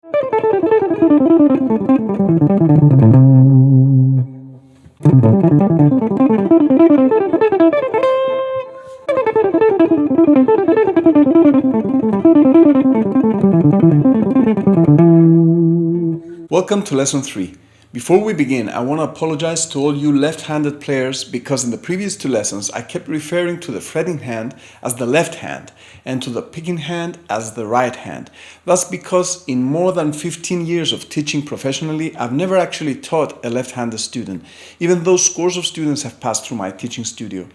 Welcome to Lesson 3. Before we begin, I want to apologize to all you left-handed players because in the previous two lessons I kept referring to the fretting hand as the left hand and to the picking hand as the right hand. That's because in more than 15 years of teaching professionally, I've never actually taught a left-handed student, even though scores of students have passed through my teaching studio.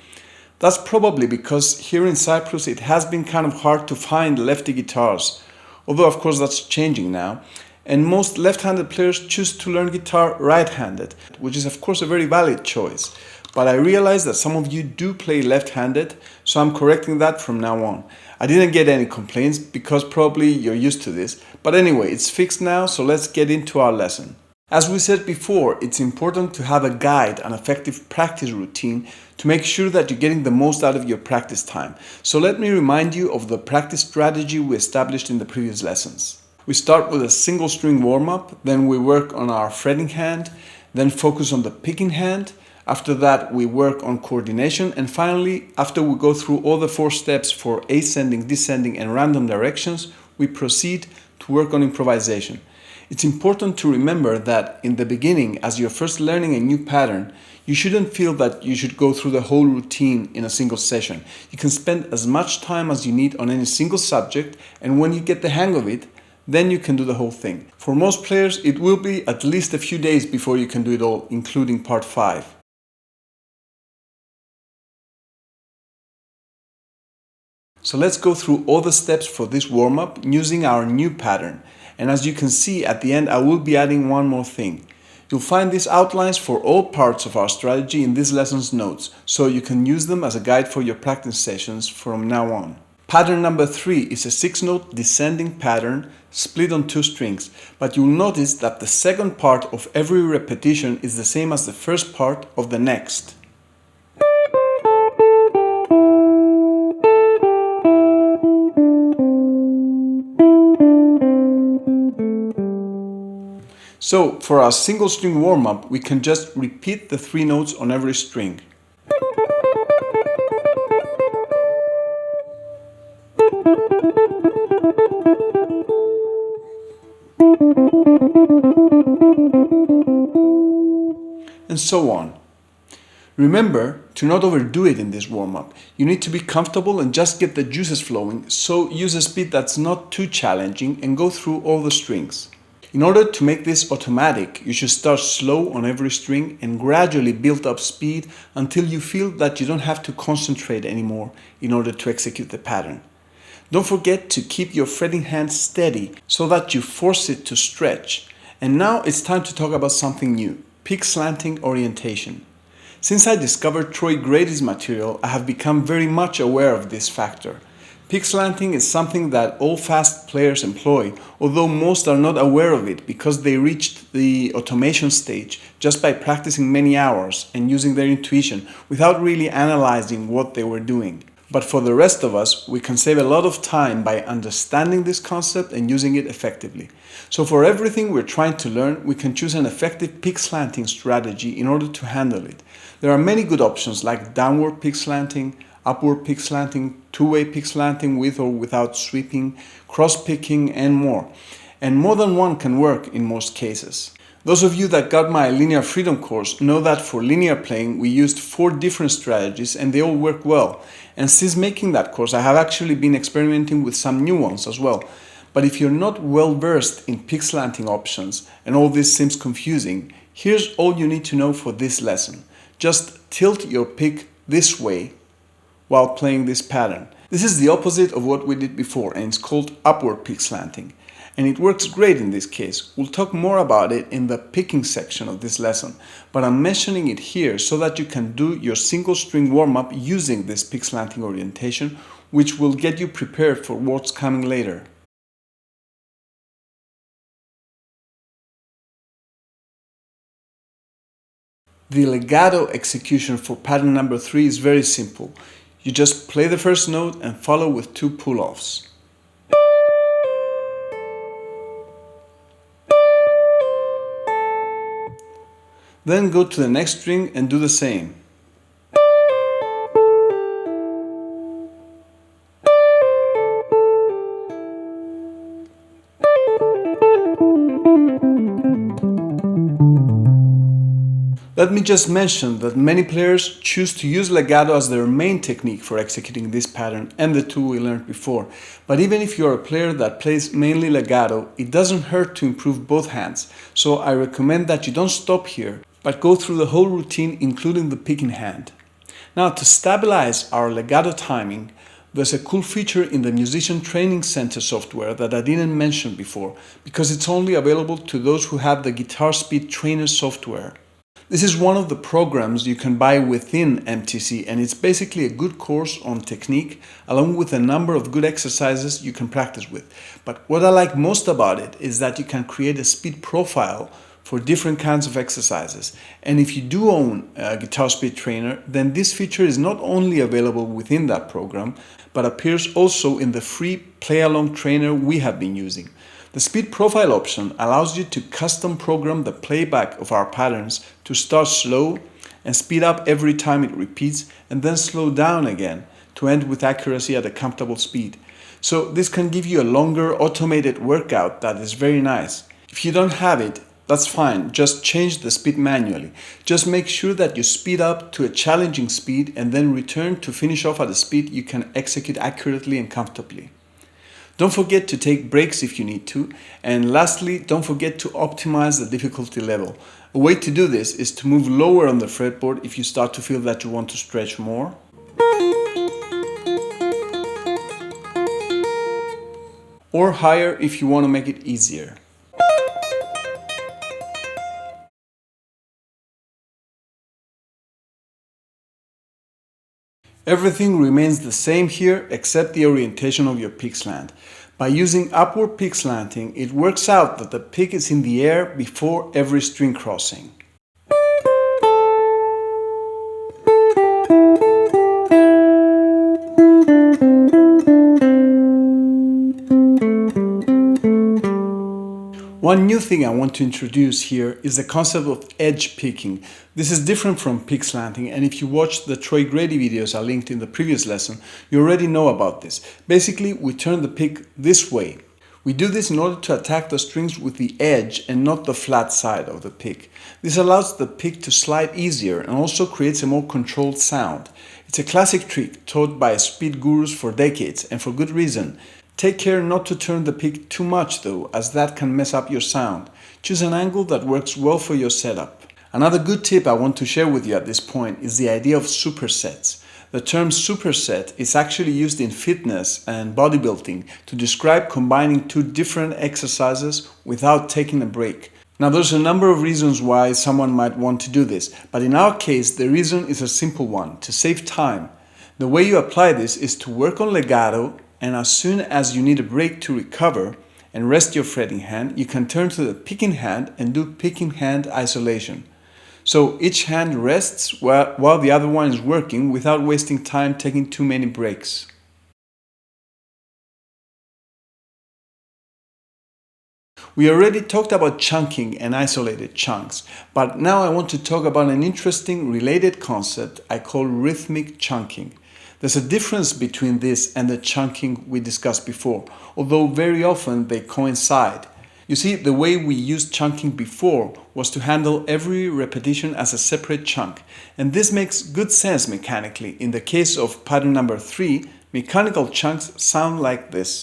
That's probably because here in Cyprus it has been kind of hard to find lefty guitars, although of course that's changing now. And most left-handed players choose to learn guitar right-handed, which is of course a very valid choice. But I realize that some of you do play left-handed, so I'm correcting that from now on. I didn't get any complaints because probably you're used to this. But anyway, it's fixed now, so let's get into our lesson. As we said before, it's important to have a guide, an effective practice routine to make sure that you're getting the most out of your practice time. So let me remind you of the practice strategy we established in the previous lessons. We start with a single string warm-up, then we work on our fretting hand, then focus on the picking hand. After that, we work on coordination, and finally, after we go through all the 4 steps for ascending, descending, and random directions, we proceed to work on improvisation. It's important to remember that in the beginning, as you're first learning a new pattern, you shouldn't feel that you should go through the whole routine in a single session. You can spend as much time as you need on any single subject, and when you get the hang of it, then you can do the whole thing. For most players, it will be at least a few days before you can do it all, including part 5. So let's go through all the steps for this warm-up using our new pattern. And as you can see at the end, I will be adding one more thing. You'll find these outlines for all parts of our strategy in this lesson's notes, so you can use them as a guide for your practice sessions from now on. Pattern number 3 is a 6-note descending pattern split on 2 strings, but you'll notice that the second part of every repetition is the same as the first part of the next. So for our single string warm-up, we can just repeat the 3 notes on every string. And so on. Remember to not overdo it in this warm-up. You need to be comfortable and just get the juices flowing, so use a speed that's not too challenging and go through all the strings. In order to make this automatic, you should start slow on every string and gradually build up speed until you feel that you don't have to concentrate anymore in order to execute the pattern. Don't forget to keep your fretting hand steady so that you force it to stretch. And now it's time to talk about something new, pick slanting orientation. Since I discovered Troy Grady's material, I have become very much aware of this factor. Pick slanting is something that all fast players employ, although most are not aware of it because they reached the automation stage just by practicing many hours and using their intuition without really analyzing what they were doing. But for the rest of us, we can save a lot of time by understanding this concept and using it effectively. So for everything we're trying to learn, we can choose an effective pick slanting strategy in order to handle it. There are many good options like downward pick slanting, upward pick slanting, two-way pick slanting with or without sweeping, cross picking, and more. And more than one can work in most cases. Those of you that got my Linear Freedom course know that for linear playing we used 4 different strategies and they all work well. And since making that course I have actually been experimenting with some new ones as well. But if you're not well versed in pick slanting options and all this seems confusing, here's all you need to know for this lesson. Just tilt your pick this way while playing this pattern. This is the opposite of what we did before and it's called upward pick slanting. And it works great in this case. We'll talk more about it in the picking section of this lesson, but I'm mentioning it here so that you can do your single string warm-up using this pick slanting orientation, which will get you prepared for what's coming later. The legato execution for pattern number 3 is very simple. You just play the first note and follow with 2 pull-offs. Then go to the next string and do the same. Let me just mention that many players choose to use legato as their main technique for executing this pattern and the two we learned before. But even if you're a player that plays mainly legato, it doesn't hurt to improve both hands. So I recommend that you don't stop here, but go through the whole routine including the picking hand. Now, to stabilize our legato timing, there's a cool feature in the Musician Training Center software that I didn't mention before, because it's only available to those who have the Guitar Speed Trainer software. This is one of the programs you can buy within MTC, and it's basically a good course on technique along with a number of good exercises you can practice with. But what I like most about it is that you can create a speed profile for different kinds of exercises. And if you do own a Guitar Speed Trainer, then this feature is not only available within that program, but appears also in the free play-along trainer we have been using. The speed profile option allows you to custom program the playback of our patterns to start slow and speed up every time it repeats, and then slow down again to end with accuracy at a comfortable speed. So this can give you a longer automated workout that is very nice. If you don't have it, that's fine, just change the speed manually. Just make sure that you speed up to a challenging speed and then return to finish off at a speed you can execute accurately and comfortably. Don't forget to take breaks if you need to, and lastly, don't forget to optimize the difficulty level. A way to do this is to move lower on the fretboard if you start to feel that you want to stretch more, or higher if you want to make it easier. Everything remains the same here except the orientation of your pick slant. By using upward pick slanting, it works out that the pick is in the air before every string crossing. One new thing I want to introduce here is the concept of edge picking. This is different from pick slanting, and if you watched the Troy Grady videos I linked in the previous lesson, you already know about this. Basically, we turn the pick this way. We do this in order to attack the strings with the edge and not the flat side of the pick. This allows the pick to slide easier and also creates a more controlled sound. It's a classic trick taught by speed gurus for decades, and for good reason. Take care not to turn the pick too much though, as that can mess up your sound. Choose an angle that works well for your setup. Another good tip I want to share with you at this point is the idea of supersets. The term superset is actually used in fitness and bodybuilding to describe combining two different exercises without taking a break. Now, there's a number of reasons why someone might want to do this, but in our case the reason is a simple one: to save time. The way you apply this is to work on legato, and as soon as you need a break to recover and rest your fretting hand, you can turn to the picking hand and do picking hand isolation. So each hand rests while the other one is working without wasting time taking too many breaks. We already talked about chunking and isolated chunks, but now I want to talk about an interesting related concept I call rhythmic chunking. There's a difference between this and the chunking we discussed before, although very often they coincide. You see, the way we used chunking before was to handle every repetition as a separate chunk, and this makes good sense mechanically. In the case of pattern number 3, mechanical chunks sound like this.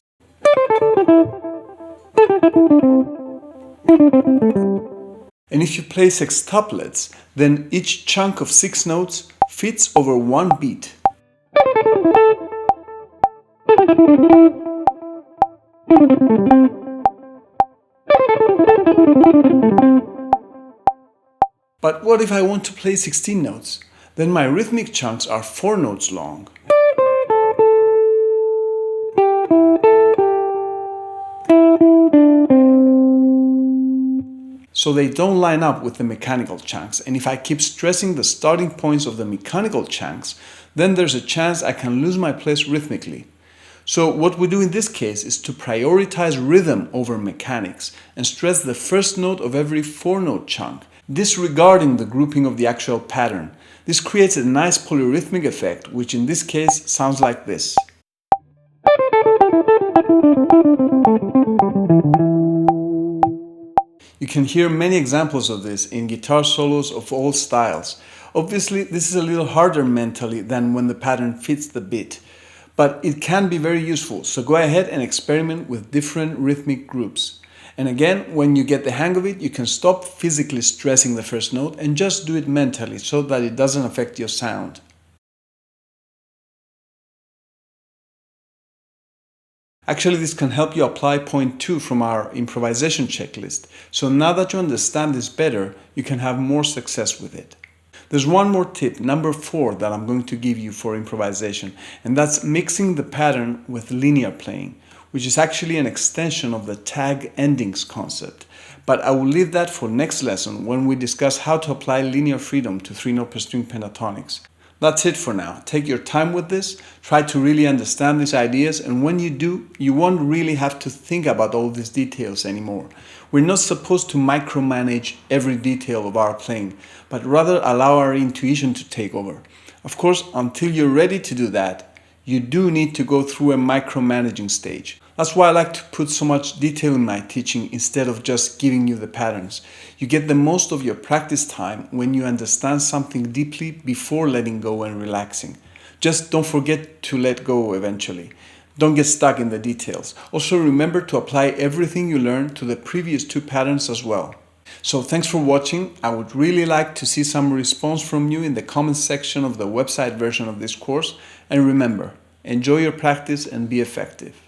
And if you play sextuplets, then each chunk of 6 notes fits over one beat. But what if I want to play 16 notes? Then my rhythmic chunks are 4 notes long. So they don't line up with the mechanical chunks, and if I keep stressing the starting points of the mechanical chunks, then there's a chance I can lose my place rhythmically. So what we do in this case is to prioritize rhythm over mechanics and stress the first note of every 4-note chunk, disregarding the grouping of the actual pattern. This creates a nice polyrhythmic effect, which in this case sounds like this. You can hear many examples of this in guitar solos of all styles. Obviously, this is a little harder mentally than when the pattern fits the beat, but it can be very useful, so go ahead and experiment with different rhythmic groups. And again, when you get the hang of it, you can stop physically stressing the first note and just do it mentally so that it doesn't affect your sound. Actually, this can help you apply point 2 from our improvisation checklist. So now that you understand this better, you can have more success with it. There's one more tip, number 4, that I'm going to give you for improvisation, and that's mixing the pattern with linear playing, which is actually an extension of the tag endings concept. But I will leave that for next lesson when we discuss how to apply linear freedom to 3-note per string pentatonics. That's it for now. Take your time with this, try to really understand these ideas, and when you do, you won't really have to think about all these details anymore. We're not supposed to micromanage every detail of our playing, but rather allow our intuition to take over. Of course, until you're ready to do that, you do need to go through a micromanaging stage. That's why I like to put so much detail in my teaching instead of just giving you the patterns. You get the most of your practice time when you understand something deeply before letting go and relaxing. Just don't forget to let go eventually. Don't get stuck in the details. Also remember to apply everything you learned to the previous 2 patterns as well. So thanks for watching. I would really like to see some response from you in the comments section of the website version of this course. And remember, enjoy your practice and be effective.